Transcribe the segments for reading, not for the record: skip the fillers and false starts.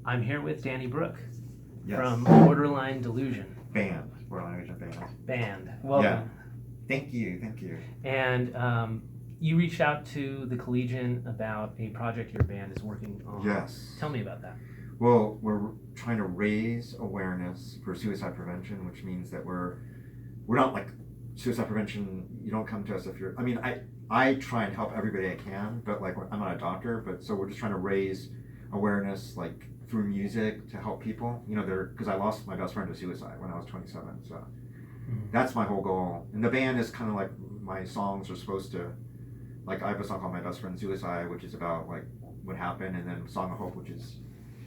I'm here with Danny Brook Yes. from Borderline Delusion. Borderline band. Band. Welcome. Yeah. Thank you. And you reached out to the Collegian about a project your band is working on. Yes. Tell me about that. Well, we're trying to raise awareness for suicide prevention, which means that we're not like suicide prevention. You don't come to us if you're. I mean, I try and help everybody I can, but like I'm not a doctor, but so we're just trying to raise awareness like through music to help people. You know, because I lost my best friend to suicide when I was 27, so that's my whole goal. And the band is kind of like my songs are supposed to. Like I have a song called My Best Friend Suicide, which is about like what happened, and then Song of Hope, which is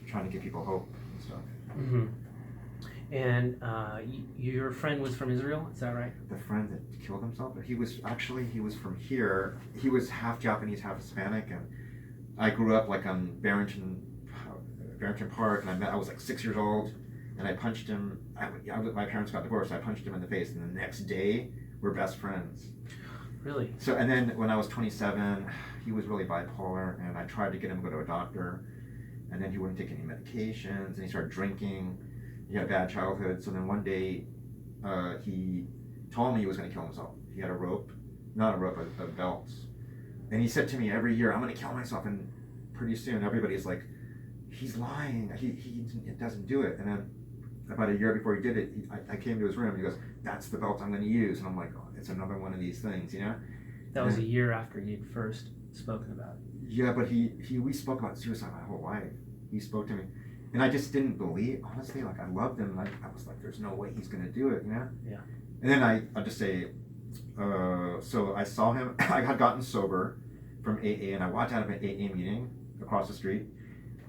trying to give people hope and stuff. Mm-hmm. And your friend was from Israel, is that right? The friend that killed himself, he was from here. He was half Japanese, half Hispanic, and I grew up like on Barrington Park, and I was like 6 years old, and I punched him. My parents got divorced. I punched him in the face, and the next day we're best friends. Really? So, and then when I was 27, he was really bipolar, and I tried to get him to go to a doctor, and then he wouldn't take any medications, and he started drinking. He had a bad childhood. So then one day, he told me he was going to kill himself. He had a belt, and he said to me every year, "I'm going to kill myself." And pretty soon, everybody's like, "He's lying. He doesn't do it." And then about a year before he did it, I came to his room. And he goes, "That's the belt I'm going to use." And I'm like, "Oh, it's another one of these things, you know." That was a year after you'd first spoken about it. Yeah, but we spoke about suicide my whole life. He spoke to me, and I just didn't believe. Honestly, like I loved him. I was like, "There's no way he's going to do it," you know. Yeah. And then I'll just say, so I saw him. I had gotten sober from AA, and I walked out of an AA meeting across the street.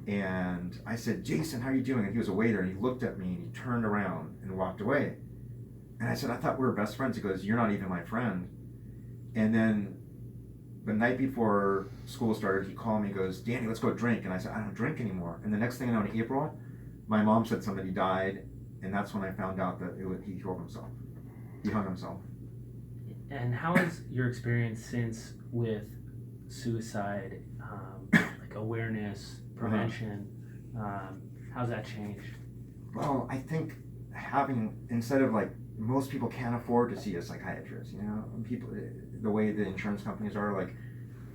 And I said, "Jason, how are you doing?" And he was a waiter, and he looked at me, and he turned around and walked away. And I said, "I thought we were best friends." He goes, "You're not even my friend." And then the night before school started, he called me, he goes, "Danny, let's go drink." And I said, "I don't drink anymore." And the next thing I know, in April, my mom said somebody died, and that's when I found out that he killed himself. He hung himself. And how has your experience since with suicide, like awareness, prevention, how's that changed? Well, I think instead of like, most people can't afford to see a psychiatrist, you know? People, the way the insurance companies are, like,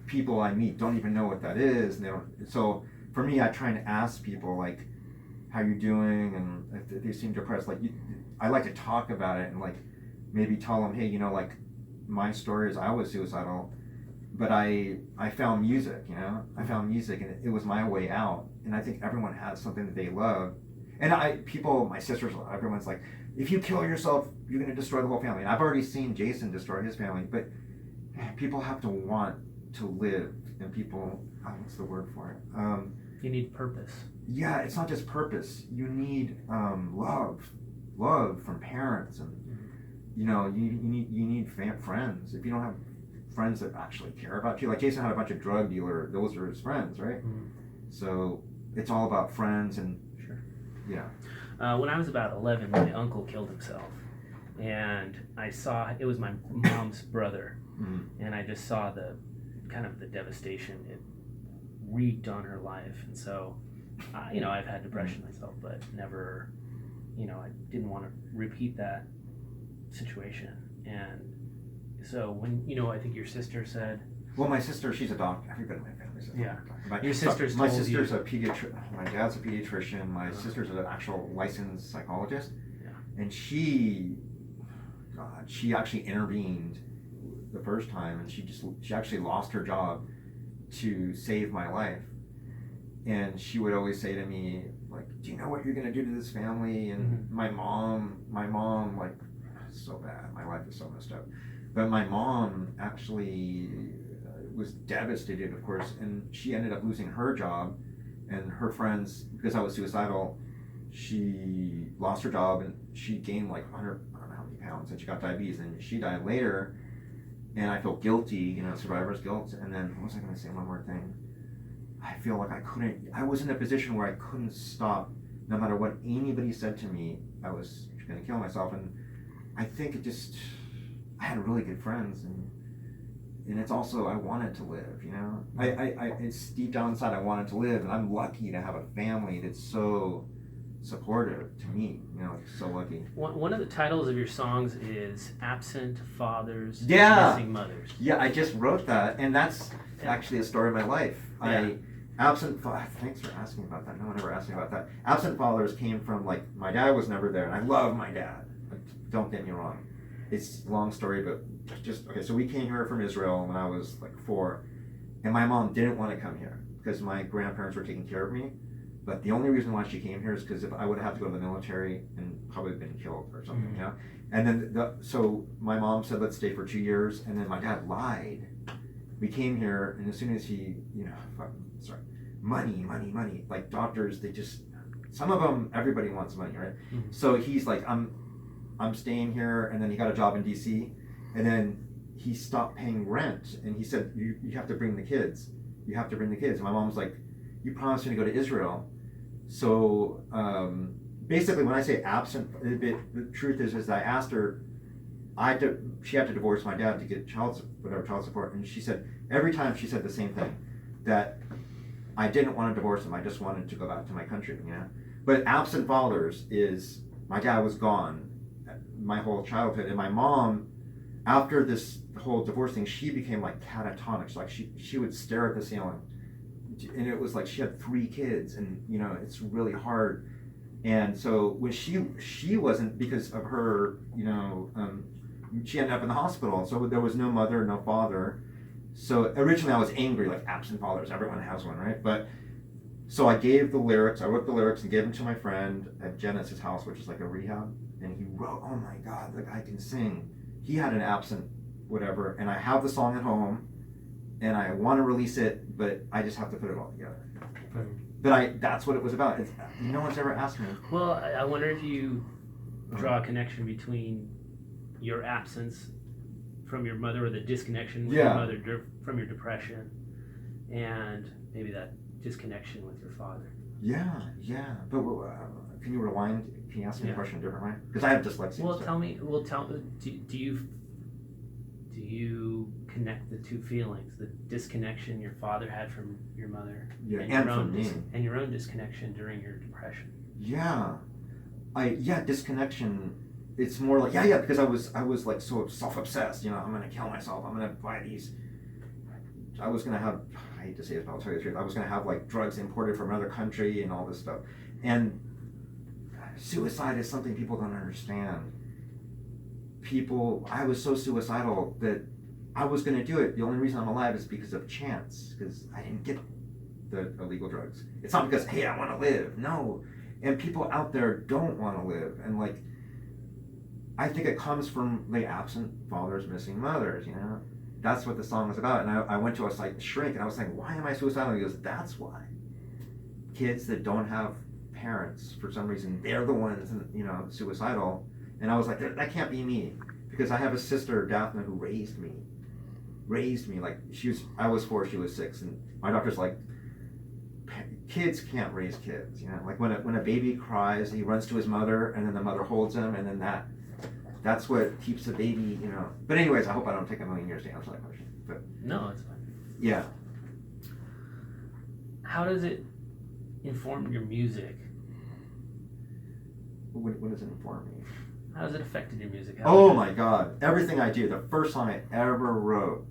people I meet don't even know what that is, and they don't. So for me, I try and ask people like, "How you doing?" And if they seem depressed, like I like to talk about it and like maybe tell them, "Hey, you know, like my story is I was suicidal, but I found music, you know. I found music, and it was my way out." And I think everyone has something that they love. And my sisters, everyone's like, "If you kill yourself, you're going to destroy the whole family." And I've already seen Jason destroy his family, but people have to want to live, and people, what's the word for it? You need purpose. Yeah, it's not just purpose. You need love from parents, and you know, you need friends. If you don't have friends that actually care about you, like Jason had a bunch of drug dealers; those are his friends, right? Mm-hmm. So it's all about friends, and yeah. When I was about 11, my uncle killed himself, and it was my mom's brother, and I just saw the devastation it wreaked on her life. And so, I've had depression myself, but never, I didn't want to repeat that situation. And so when, I think your sister said, well, my sister, she's a doctor. Everybody in my family's a doctor. Yeah. Your sister's my told sister's you. a pediatrician. My dad's a pediatrician. My sister's an actual licensed psychologist. Yeah. And she actually intervened the first time, and she actually lost her job to save my life. And she would always say to me, like, "Do you know what you're gonna do to this family?" And my mom, like, so bad. My life is so messed up. But my mom actually was devastated, of course, and she ended up losing her job, and her friends, because I was suicidal, she lost her job, and she gained like 100, I don't know how many pounds, and she got diabetes, and she died later, and I felt guilty, survivor's guilt. And then, what was I going to say? One more thing. I feel like I was in a position where I couldn't stop, no matter what anybody said to me, I was going to kill myself. And I think I had really good friends, and and it's also I wanted to live, you know. It's deep down inside I wanted to live, and I'm lucky to have a family that's so supportive to me, you know, so lucky. One of the titles of your songs is Absent Fathers, Yeah. Missing Mothers. Yeah, I just wrote that, and that's actually a story of my life. Yeah. Thanks for asking about that. No one ever asked me about that. Absent fathers came from, like, my dad was never there, and I love my dad. Don't get me wrong. It's a long story, but okay, so we came here from Israel when I was like 4, and my mom didn't want to come here because my grandparents were taking care of me. But the only reason why she came here is because if I would have to go to the military and probably been killed or something, you know? And then, so my mom said, let's stay for 2 years, and then my dad lied. We came here, and as soon as he, you know, money, like doctors, they just, some of them, everybody wants money, right? Mm-hmm. So he's like, I'm staying here, and then he got a job in DC, and then he stopped paying rent, and he said, you have to bring the kids. You have to bring the kids. And my mom was like, you promised me to go to Israel. So basically, when I say absent, the truth is I asked her, she had to divorce my dad to get child support, and she said, every time she said the same thing, that I didn't want to divorce him, I just wanted to go back to my country, you know? But absent fathers is, my dad was gone my whole childhood, and my mom, after this whole divorce thing, she became like catatonic. So, like she would stare at the ceiling, and it was like she had 3 kids, and you know, it's really hard. And so when she wasn't, because of her, you know, she ended up in the hospital, so there was no mother, no father. So originally I was angry, like absent fathers, everyone has one, right? But so I wrote the lyrics and gave them to my friend at Genesis' house, which is like a rehab, and he wrote, oh my God, the guy can sing. He had an absent whatever, and I have the song at home, and I want to release it, but I just have to put it all together. But that's what it was about. No one's ever asked me. Well, I wonder if you draw a connection between your absence from your mother, or the disconnection with your mother from your depression, and maybe that disconnection with your father. Yeah. But can you rewind? Can you ask me the question a different way? Because I have dyslexia. Well, do you connect the two feelings, the disconnection your father had from your mother, and from me, and your own disconnection during your depression? Disconnection. It's more like because I was like so self-obsessed. You know, I'm gonna kill myself. I'm gonna buy these. I was gonna have. I hate to say it, but I'll tell you the truth. I was gonna have like drugs imported from another country and all this stuff. And suicide is something people don't understand. I was so suicidal that I was going to do it. The only reason I'm alive is because of chance, because I didn't get the illegal drugs. It's not because, hey, I want to live. No. And people out there don't want to live. And like, I think it comes from the absent fathers, missing mothers, you know? That's what the song was about. And I went to a shrink, and I was saying, why am I suicidal? And he goes, that's why. Kids that don't have parents, for some reason, they're the ones, you know, suicidal. And I was like, that can't be me, because I have a sister, Daphne, who raised me like I was 4, she was 6, and my doctor's like, kids can't raise kids, you know, like when a baby cries, he runs to his mother, and then the mother holds him, and then that's what keeps the baby, you know. But anyways, I hope I don't take a million years to answer that question. But no, it's fine. Yeah. How does it inform your music? What does it inform me? How has it affected your music? Oh my God. Everything I do. The first song I ever wrote.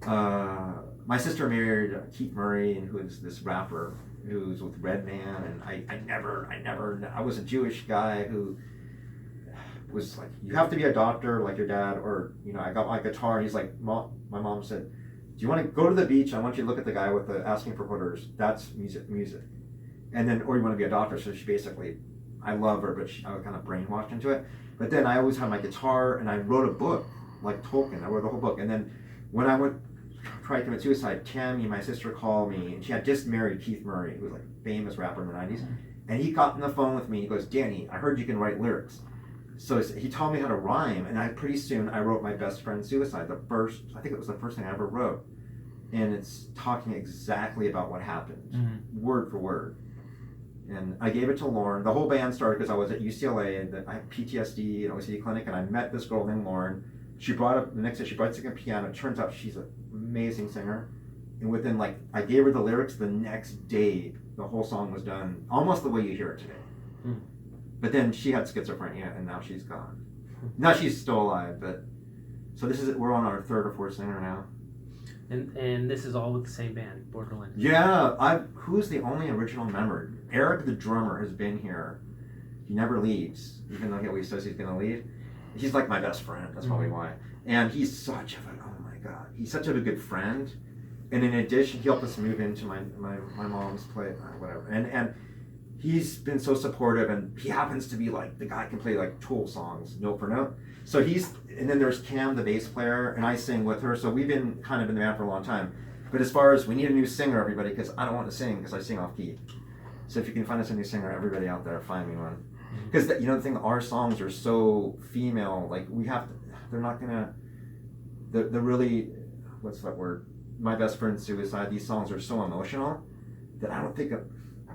My sister married Keith Murray, and who is this rapper who's with Redman, and I was a Jewish guy who was like, you have to be a doctor like your dad, or, you know, I got my guitar, and he's like, my mom said, do you want to go to the beach? I want you to look at the guy with the asking for quarters. That's music. And then, or you want to be a doctor. So she basically, I love her, but I was kind of brainwashed into it. But then I always had my guitar, and I wrote a book, like Tolkien. I wrote a whole book. And then when I tried to commit suicide, Tammy, my sister, called me, and she had just married Keith Murray, who was like a famous rapper in the 90s. And he got on the phone with me. He goes, Danny, I heard you can write lyrics. So he taught me how to rhyme, and pretty soon I wrote My Best Friend's Suicide. I think it was the first thing I ever wrote. And it's talking exactly about what happened, word for word. And I gave it to Lauren. The whole band started because I was at UCLA, and I had PTSD and OCD clinic, and I met this girl named Lauren, she brought up the next day. She brought a piano. It turns out she's an amazing singer, and within like I gave her the lyrics. The next day, the whole song was done, almost the way you hear it today. Hmm. But then she had schizophrenia, and now she's gone. Now she's still alive, but so we're on our third or fourth singer now. And this is all with the same band, Borderland. Yeah, who's the only original member? Eric, the drummer, has been here. He never leaves, even though he always says he's gonna leave. He's like my best friend. That's probably why. And he's such he's such a good friend. And in addition, he helped us move into my mom's place, whatever. And he's been so supportive, and he happens to be like the guy who can play like Tool songs note for note. So and then there's Cam, the bass player, and I sing with her. So we've been kind of in the band for a long time. But as far as we need a new singer, everybody, because I don't want to sing because I sing off key. So if you can find us a new singer, everybody out there, find me one. Because the thing, our songs are so female. Like they're not gonna. They're really, what's that word? My Best Friend's Suicide. These songs are so emotional that I don't think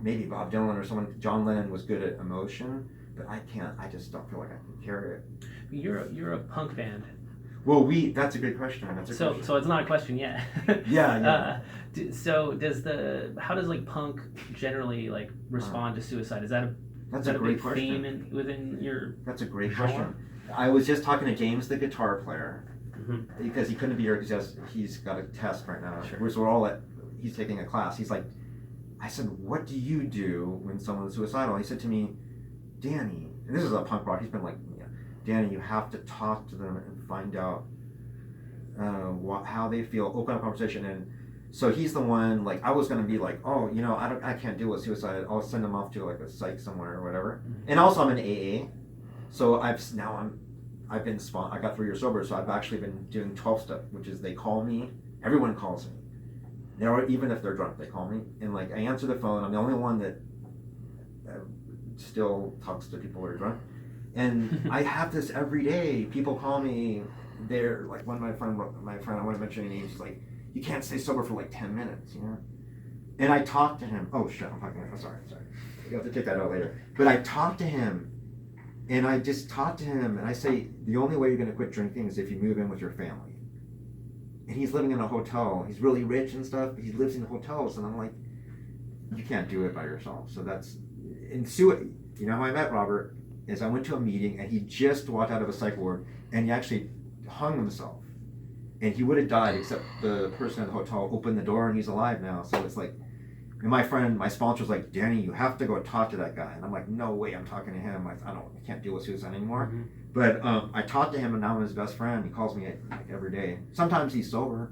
maybe Bob Dylan or John Lennon was good at emotion, but I can't. I just don't feel like I can carry it. You're a punk band. Well, that's a good question. So it's not a question yet. Yeah. So how does like punk generally like respond to suicide? Is that a great big question. theme within your? That's a great genre? question. I was just talking to James, the guitar player, Mm-hmm. because he couldn't be here because he's got a test right now. Sure. We're all he's taking a class. He's like, I said, what do you do when someone's suicidal? He said to me, Danny, and this is a punk rock. He's been like, Danny, you have to talk to them and find out how they feel. Open up conversation. And so he's the one. Like I was gonna be like, oh, I can't deal with suicide. I'll send them off to like a psych somewhere or whatever. Mm-hmm. And also I'm in AA, so I got 3 years sober, so I've actually been doing 12-step, which is they call me. Everyone calls me. Even if they're drunk, they call me, and like I answer the phone. I'm the only one that still talks to people who are drunk, and I have this every day. People call me. They're like my friend, I want to mention any names. She's like, you can't stay sober for like 10 minutes, And I talk to him. Oh shit, I'm talking. Oh, sorry. You have to take that out later. But I talk to him. And I just talk to him, and I say, the only way you're going to quit drinking is if you move in with your family. And he's living in a hotel. He's really rich and stuff. He lives in hotels, and I'm like, you can't do it by yourself. So you know how I met Robert? Is I went to a meeting, and he just walked out of a psych ward, and he actually hung himself. And he would have died, except the person at the hotel opened the door, and he's alive now. So it's like, and my sponsor's like, Danny, you have to go talk to that guy. And I'm like, no way, I'm talking to him. I can't deal with suicide anymore. Mm-hmm. But I talked to him, and now I'm his best friend. He calls me like every day. Sometimes he's sober.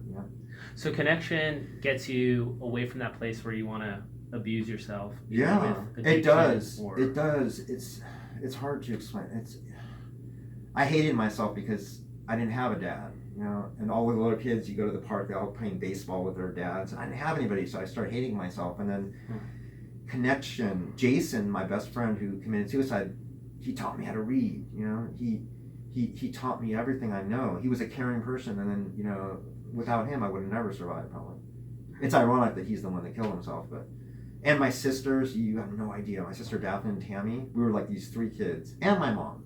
So connection gets you away from that place where you want to abuse yourself. Yeah, it does. It does. It's hard to explain. I hated myself because I didn't have a dad. And all the little kids, you go to the park, they're all playing baseball with their dads, and I didn't have anybody, so I started hating myself. And then connection. Jason, my best friend who committed suicide, he taught me how to read. He taught me everything I know. He was a caring person, and then without him, I would have never survived. Probably. It's ironic that he's the one that killed himself, and my sisters, you have no idea. My sister Daphne and Tammy, we were like these 3 kids, and my mom.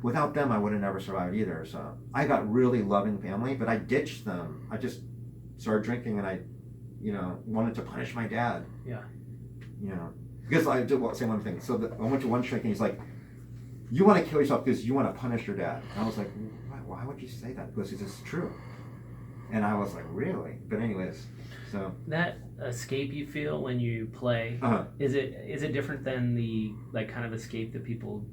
Without them, I would have never survived either. So I got really loving family, but I ditched them. I just started drinking, and I, wanted to punish my dad. Yeah. Because I did say one thing. So I went to one shrink, and he's like, "You want to kill yourself because you want to punish your dad." And I was like, "Why would you say that?" Because it's true. And I was like, "Really?" But anyways, so that escape you feel when you play, is it different than the like kind of escape that people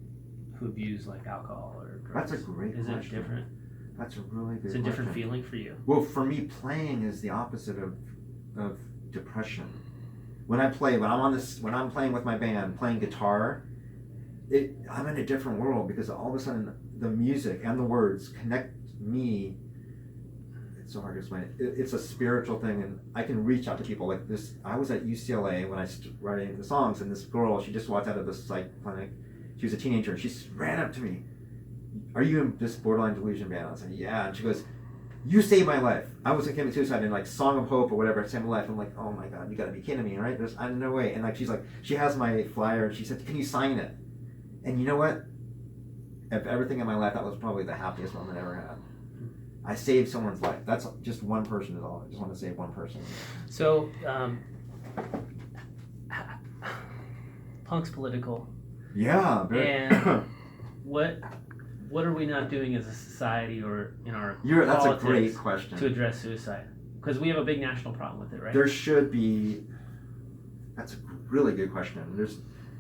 who abuse like alcohol or drugs? That's a great question. Is it different? That's a really good question. It's a different feeling for you. Well, for me, playing is the opposite of depression. When I'm playing with my band, playing guitar, I'm in a different world because all of a sudden the music and the words connect me. It's so hard to explain. It's a spiritual thing, and I can reach out to people like this. I was at UCLA when I started writing the songs, and this girl, she just walked out of the psych clinic. She was a teenager, and she ran up to me. "Are you in this Borderline Delusion band?" I said, "Yeah." And she goes, "You saved my life. I was committing suicide in like Song of Hope or whatever, Saved My Life." I'm like, "Oh my God, you gotta be kidding me, right?" There's no way. And like she's like, she has my flyer, and she said, "Can you sign it?" And you know what? Of everything in my life, that was probably the happiest moment I ever had. I saved someone's life. That's just one person is all. I just want to save one person. So, punk's political. Yeah. And what are we not doing as a society or in our That's a politics great question. to address suicide? Because we have a big national problem with it, right? There should be. That's a really good question.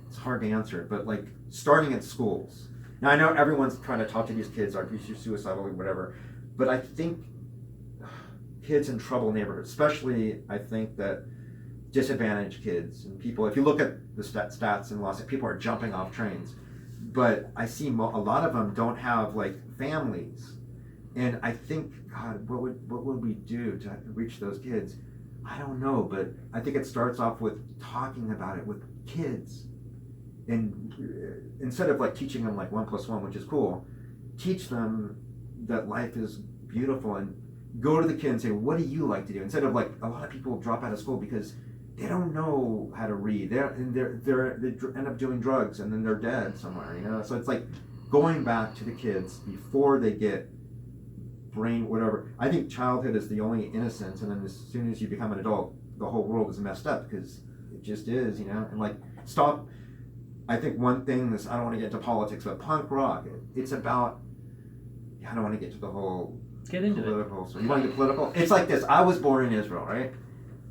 It's hard to answer, but like starting at schools. Now I know everyone's trying to talk to these kids, are you suicidal or whatever, but I think kids in troubled neighborhoods, especially I think that disadvantaged kids and people. If you look at the stats in Los Angeles, people are jumping off trains, but I see a lot of them don't have like families, and I think God, what would we do to reach those kids? I don't know, but I think it starts off with talking about it with kids, and instead of like teaching them like 1 + 1, which is cool, teach them that life is beautiful and go to the kid and say, what do you like to do? Instead of like a lot of people drop out of school because they don't know how to read. They end up doing drugs and then they're dead somewhere, you know? So it's like going back to the kids before they get brain whatever. I think childhood is the only innocence, and then as soon as you become an adult, the whole world is messed up because it just is, you know? And like stop. I think one thing is, I don't want to get into politics, but punk rock, it's about, I don't want to get to the whole get into political. So you want to get political? It's like this. I was born in Israel, right?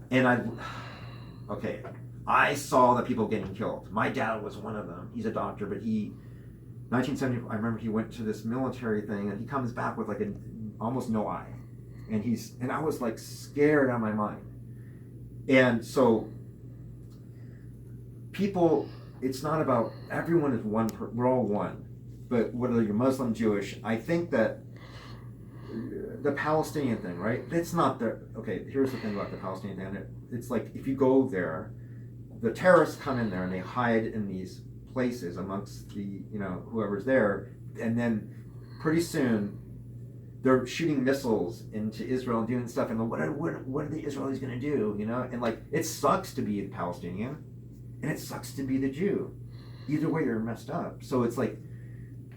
And I saw the people getting killed. My dad was one of them. He's a doctor, but 1970, I remember he went to this military thing and he comes back with like almost no eye. And I was like scared out of my mind. And so people, it's not about, everyone is one, we're all one. But whether you're Muslim, Jewish, I think that the Palestinian thing, right? It's not okay, here's the thing about the Palestinian thing. It's like if you go there, the terrorists come in there and they hide in these places amongst the, whoever's there. And then pretty soon they're shooting missiles into Israel and doing stuff. And what are the Israelis going to do, And like, it sucks to be a Palestinian and it sucks to be the Jew. Either way, you're messed up. So it's like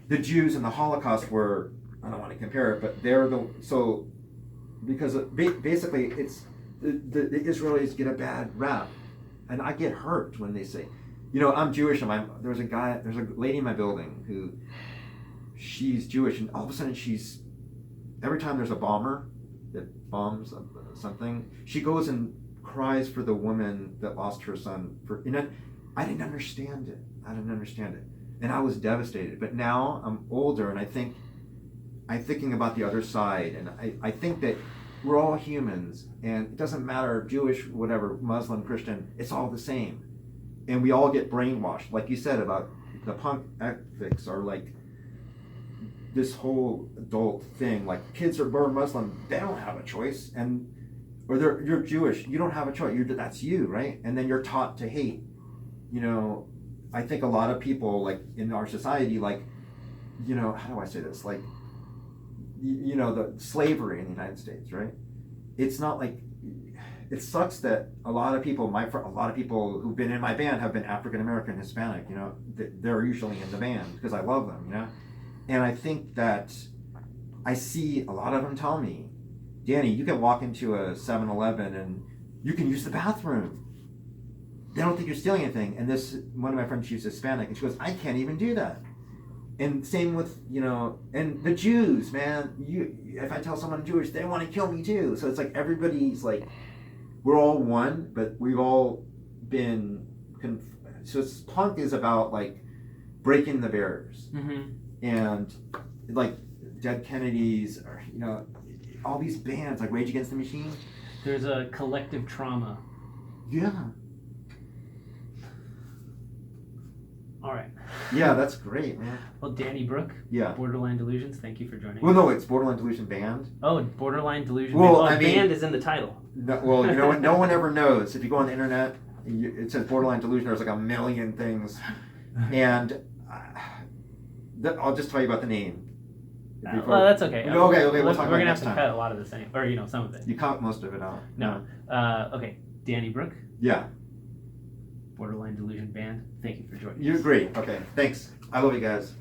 the Jews in the Holocaust were, I don't want to compare it, but because basically it's the Israelis get a bad rap, and I get hurt when they say, I'm Jewish, and there's a lady in my building who, she's Jewish, and all of a sudden every time there's a bomber that bombs something, she goes and cries for the woman that lost her son. I didn't understand it. And I was devastated. But now I'm older, and I'm thinking about the other side, and I think that we're all humans, and it doesn't matter, Jewish, whatever, Muslim, Christian, it's all the same. And we all get brainwashed, like you said about the punk ethics, or like this whole adult thing, like kids are born Muslim, they don't have a choice, or you're Jewish, you don't have a choice, that's you, right? And then you're taught to hate. I think a lot of people, like in our society, like, how do I say this? Like, the slavery in the United States, right? It's not like, it sucks that a lot of people who've been in my band have been African American, Hispanic, they're usually in the band because I love them, And I think that I see a lot of them tell me, Danny, you can walk into a 7-Eleven and you can use the bathroom. They don't think you're stealing anything. And one of my friends, she's Hispanic, and she goes, I can't even do that. And same with, and the Jews, man, if I tell someone I'm Jewish, they want to kill me too. So it's like everybody's like, we're all one, but we've all been, so punk is about like breaking the barriers. Mm-hmm. And like Dead Kennedys, or, all these bands like Rage Against the Machine. There's a collective trauma. Yeah. All right. Yeah, that's great, man. Well, Danny Brook, yeah. Borderline Delusions, thank you for joining Well, us. no, it's Borderline Delusion Band. Oh, Borderline Delusion Well, Band. Band is in the title. No, well, you know what? No one ever knows. If you go on the internet, it says Borderline Delusion. There's like a million things. And I'll just tell you about the name. Well, that's okay. Okay, we'll talk we're about going it to have next to time. cut a lot of the same, or, some of it. You cut most of it out. No. Okay, Danny Brook. Yeah. Borderline Delusion Band, thank you for joining us. You're great. Okay, thanks. I love you guys.